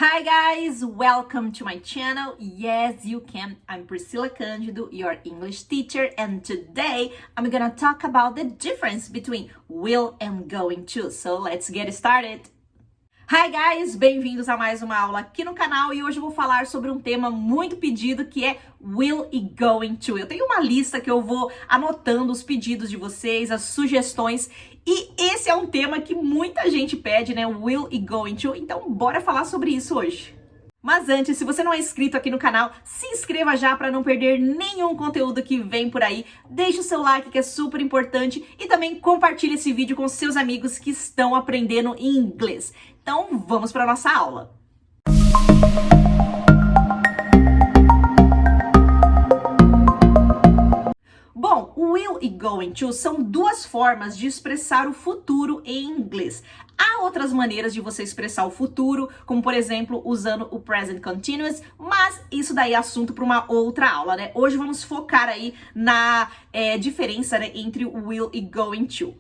Hi guys, welcome to my channel. Yes, you can. I'm Priscila Cândido, your English teacher, and today I'm gonna talk about the difference between will and going to. So let's get started. Hi guys, bem-vindos a mais uma aula aqui no canal e hoje eu vou falar sobre um tema muito pedido que é will e going to. Eu tenho uma lista que eu vou anotando os pedidos de vocês, as sugestões e esse é um tema que muita gente pede, né? Will e going to, então bora falar sobre isso hoje. Mas antes, se você não é inscrito aqui no canal, se inscreva já para não perder nenhum conteúdo que vem por aí. Deixe o seu like que é super importante e também compartilhe esse vídeo com seus amigos que estão aprendendo inglês. Então, vamos para a nossa aula. Bom, will e going to são duas formas de expressar o futuro em inglês. Há outras maneiras de você expressar o futuro, como por exemplo, usando o present continuous, mas isso daí é assunto para uma outra aula, né? Hoje vamos focar aí na diferença, né, entre o will e going to.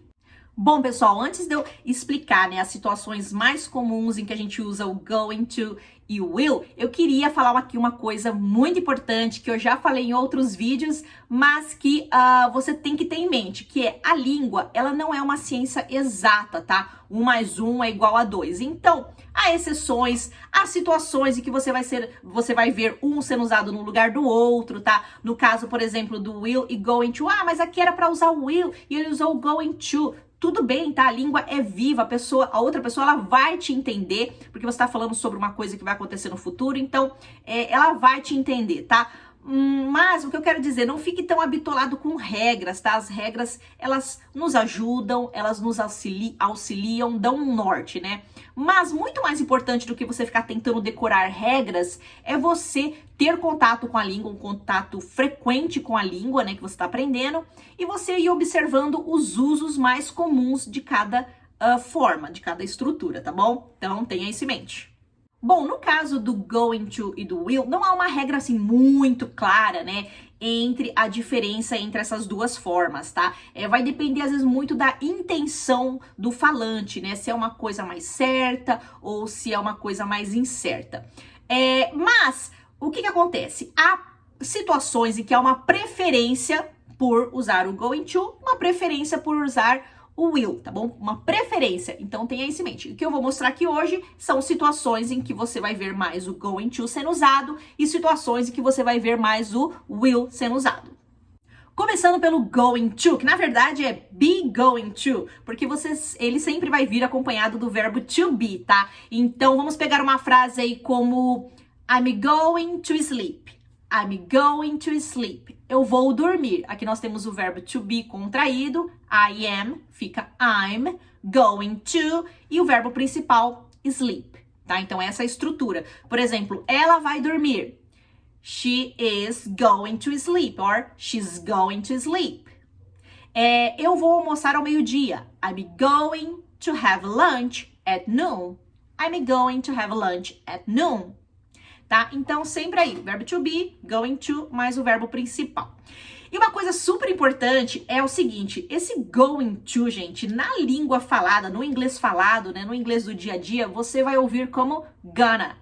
Bom, pessoal, antes de eu explicar, né, as situações mais comuns em que a gente usa o going to e o will, eu queria falar aqui uma coisa muito importante que eu já falei em outros vídeos, mas que você tem que ter em mente, que é a língua, ela não é uma ciência exata, tá? 1 mais 1 é igual a 2. Então, há exceções, há situações em que você vai ver um sendo usado no lugar do outro, tá? No caso, por exemplo, do will e going to, mas aqui era para usar o will e ele usou o going to. Tudo bem, tá? A língua é viva, a outra pessoa, ela vai te entender, porque você tá falando sobre uma coisa que vai acontecer no futuro, então, ela vai te entender, tá? Mas o que eu quero dizer, não fique tão habitolado com regras, tá? As regras, elas nos ajudam, elas nos auxiliam, dão um norte, né? Mas muito mais importante do que você ficar tentando decorar regras, é você ter contato com a língua, um contato frequente com a língua, né, que você está aprendendo, e você ir observando os usos mais comuns de cada forma, de cada estrutura, tá bom? Então, tenha isso em mente. Bom, no caso do going to e do will, não há uma regra assim muito clara, né, entre a diferença entre essas duas formas, tá? Vai depender às vezes muito da intenção do falante, né, se é uma coisa mais certa ou se é uma coisa mais incerta. Mas o que acontece? Há situações em que há uma preferência por usar o going to, uma preferência por usar o will, tá bom? Uma preferência, então tenha isso em mente. O que eu vou mostrar aqui hoje são situações em que você vai ver mais o going to sendo usado e situações em que você vai ver mais o will sendo usado. Começando pelo going to, que na verdade é be going to, porque ele sempre vai vir acompanhado do verbo to be, tá? Então vamos pegar uma frase aí como I'm going to sleep. I'm going to sleep. Eu vou dormir. Aqui nós temos o verbo to be contraído. I am, fica I'm going to. E o verbo principal, sleep. Tá? Então, essa é a estrutura. Por exemplo, ela vai dormir. She is going to sleep. Or she's going to sleep. Eu vou almoçar ao meio-dia. I'm going to have lunch at noon. I'm going to have lunch at noon. Tá? Então, sempre aí, verbo to be, going to, mais o verbo principal. E uma coisa super importante é o seguinte, esse going to, gente, na língua falada, no inglês falado, né, no inglês do dia a dia, você vai ouvir como gonna,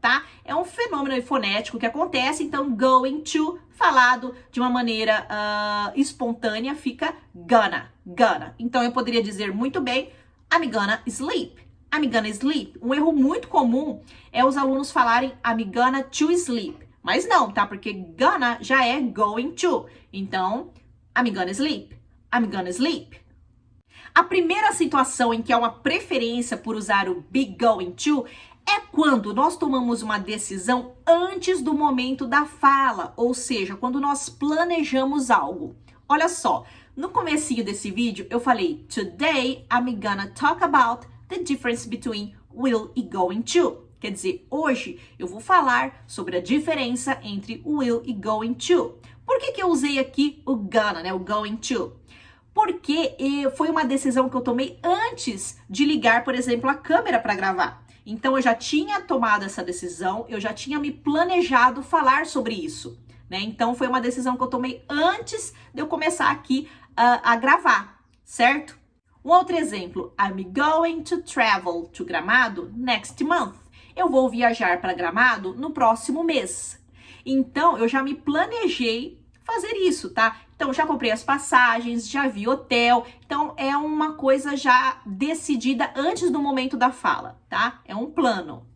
tá? É um fenômeno fonético que acontece, então going to, falado de uma maneira espontânea, fica gonna. Então, eu poderia dizer muito bem, I'm gonna sleep. I'm gonna sleep. Um erro muito comum é os alunos falarem I'm gonna to sleep. Mas não, tá? Porque gonna já é going to. Então, I'm gonna sleep. I'm gonna sleep. A primeira situação em que há uma preferência por usar o be going to é quando nós tomamos uma decisão antes do momento da fala. Ou seja, quando nós planejamos algo. Olha só, no comecinho desse vídeo eu falei Today I'm gonna talk about the difference between will e going to. Quer dizer, hoje eu vou falar sobre a diferença entre will e going to. Por que eu usei aqui o gonna, né, o going to? Porque foi uma decisão que eu tomei antes de ligar, por exemplo, a câmera para gravar. Então eu já tinha tomado essa decisão, eu já tinha me planejado falar sobre isso, né? Então foi uma decisão que eu tomei antes de eu começar aqui a gravar, certo? Um outro exemplo, I'm going to travel to Gramado next month. eu vou viajar para Gramado no próximo mês. Então, eu já me planejei fazer isso, tá? Então, já comprei as passagens, já vi hotel. Então, é uma coisa já decidida antes do momento da fala, tá? É um plano.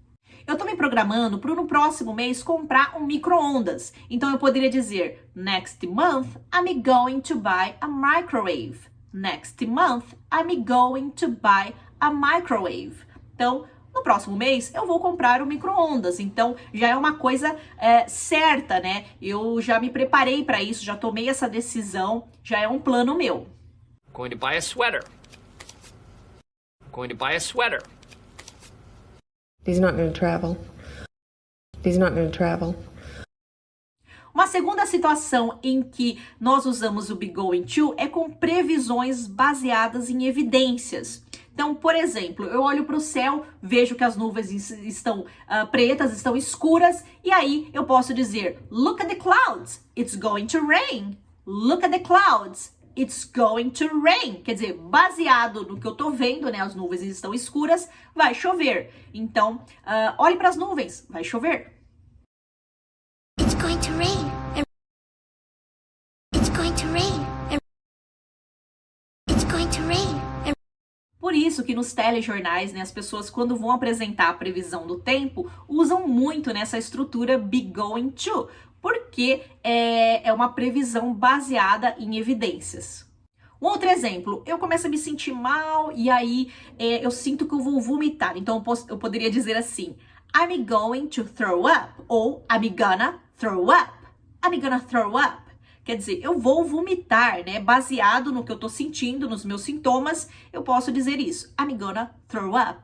Eu tô me programando para no próximo mês comprar um micro-ondas. Então, eu poderia dizer, next month, I'm going to buy a microwave. Next month, I'm going to buy a microwave. Então, no próximo mês, eu vou comprar um micro-ondas. Então, já é uma coisa certa, né? Eu já me preparei para isso, já tomei essa decisão, já é um plano meu. Going to buy a sweater. Going to buy a sweater. He's not going to travel. He's not going to travel. Uma segunda situação em que nós usamos o be going to é com previsões baseadas em evidências. Então, por exemplo, eu olho para o céu, vejo que as nuvens estão pretas, estão escuras, e aí eu posso dizer, look at the clouds, it's going to rain. Look at the clouds, it's going to rain. Quer dizer, baseado no que eu tô vendo, né, as nuvens estão escuras, vai chover. Então, olhe para as nuvens, vai chover. It's going to rain. It's going to rain. It's going to rain. Por isso que nos telejornais, né, as pessoas quando vão apresentar a previsão do tempo, usam muito nessa estrutura be going to, porque é uma previsão baseada em evidências. Um outro exemplo, eu começo a me sentir mal e aí eu sinto que eu vou vomitar. Então eu poderia dizer assim, I'm going to throw up, ou I'm gonna throw up. I'm gonna throw up. Quer dizer, eu vou vomitar, né? Baseado no que eu tô sentindo, nos meus sintomas, eu posso dizer isso. I'm gonna throw up.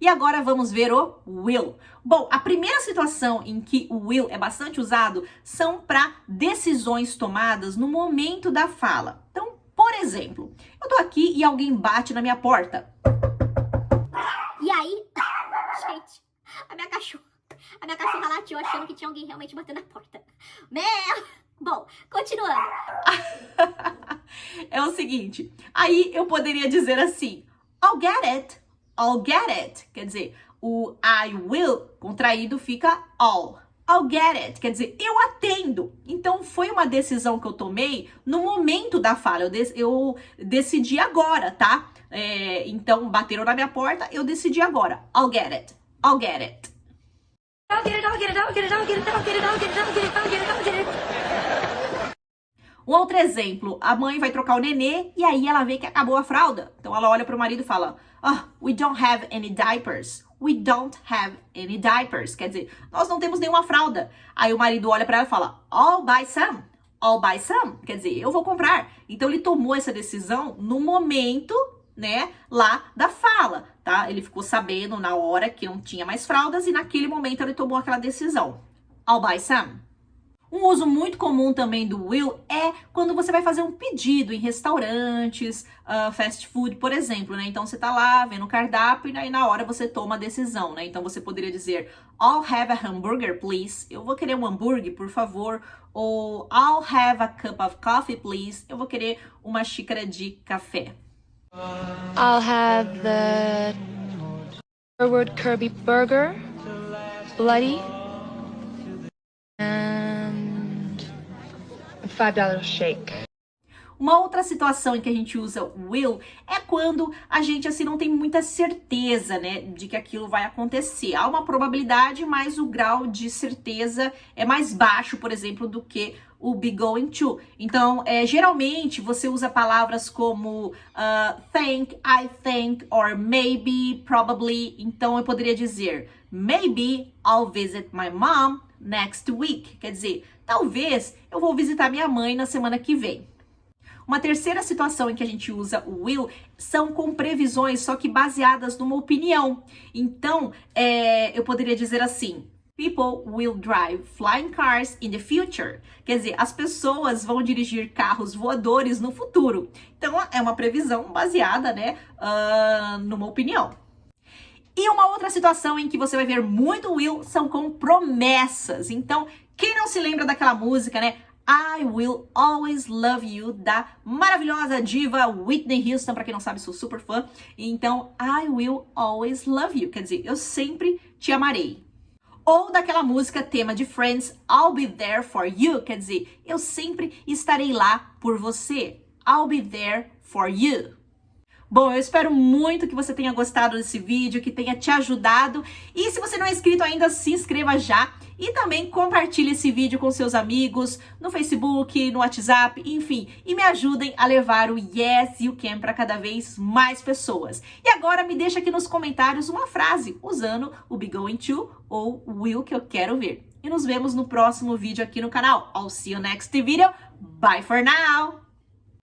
E agora vamos ver o will. Bom, a primeira situação em que o will é bastante usado são para decisões tomadas no momento da fala. Então, por exemplo, eu tô aqui e alguém bate na minha porta. E aí, gente, a minha cachorra latiu achando que tinha alguém realmente batendo na porta. Bom, continuando. É o seguinte, aí eu poderia dizer assim, I'll get it, I'll get it. Quer dizer, o I will contraído fica all. I'll get it, quer dizer, eu atendo. Então, foi uma decisão que eu tomei no momento da fala. Eu decidi agora, tá? Então, bateram na minha porta, eu decidi agora. I'll get it, I'll get it. I'll get it, I'll get it, I'll get it, I'll get it, I'll get it, I'll get it, I'll get it, I'll get it, I'll get it. Um outro exemplo, a mãe vai trocar o nenê e aí ela vê que acabou a fralda. Então ela olha para o marido e fala, we don't have any diapers. We don't have any diapers. Quer dizer, nós não temos nenhuma fralda. Aí o marido olha para ela e fala, I'll buy some. I'll buy some. Quer dizer, eu vou comprar. Então ele tomou essa decisão no momento, né, lá da fala, tá? Ele ficou sabendo na hora que não tinha mais fraldas e naquele momento ele tomou aquela decisão. I'll buy some. Um uso muito comum também do will é quando você vai fazer um pedido em restaurantes, fast food, por exemplo, né? Então você tá lá vendo o cardápio e aí na hora você toma a decisão, né? Então você poderia dizer, I'll have a hamburger, please. Eu vou querer um hambúrguer, por favor. Ou I'll have a cup of coffee, please. Eu vou querer uma xícara de café. I'll have the Sherwood Kirby burger, bloody, and a $5 shake. Uma outra situação em que a gente usa will é quando a gente assim não tem muita certeza, né, de que aquilo vai acontecer. Há uma probabilidade, mas o grau de certeza é mais baixo, por exemplo, do que o be going to. Então, geralmente você usa palavras como think, I think, or maybe, probably. Então, eu poderia dizer, maybe I'll visit my mom next week. Quer dizer, talvez eu vou visitar minha mãe na semana que vem. Uma terceira situação em que a gente usa o will são com previsões, só que baseadas numa opinião. Então, eu poderia dizer assim, people will drive flying cars in the future. Quer dizer, as pessoas vão dirigir carros voadores no futuro. Então, é uma previsão baseada, né, numa opinião. E uma outra situação em que você vai ver muito will são com promessas. Então, quem não se lembra daquela música, né? I Will Always Love You, da maravilhosa diva Whitney Houston, pra quem não sabe, sou super fã. Então, I Will Always Love You, quer dizer, eu sempre te amarei. Ou daquela música tema de Friends, I'll Be There For You, quer dizer, eu sempre estarei lá por você. I'll be there for you. Bom, eu espero muito que você tenha gostado desse vídeo, que tenha te ajudado. E se você não é inscrito ainda, se inscreva já. E também compartilhe esse vídeo com seus amigos, no Facebook, no WhatsApp, enfim. E me ajudem a levar o Yes You Can para cada vez mais pessoas. E agora me deixa aqui nos comentários uma frase usando o Be Going To ou Will que eu quero ver. E nos vemos no próximo vídeo aqui no canal. I'll see you next video. Bye for now!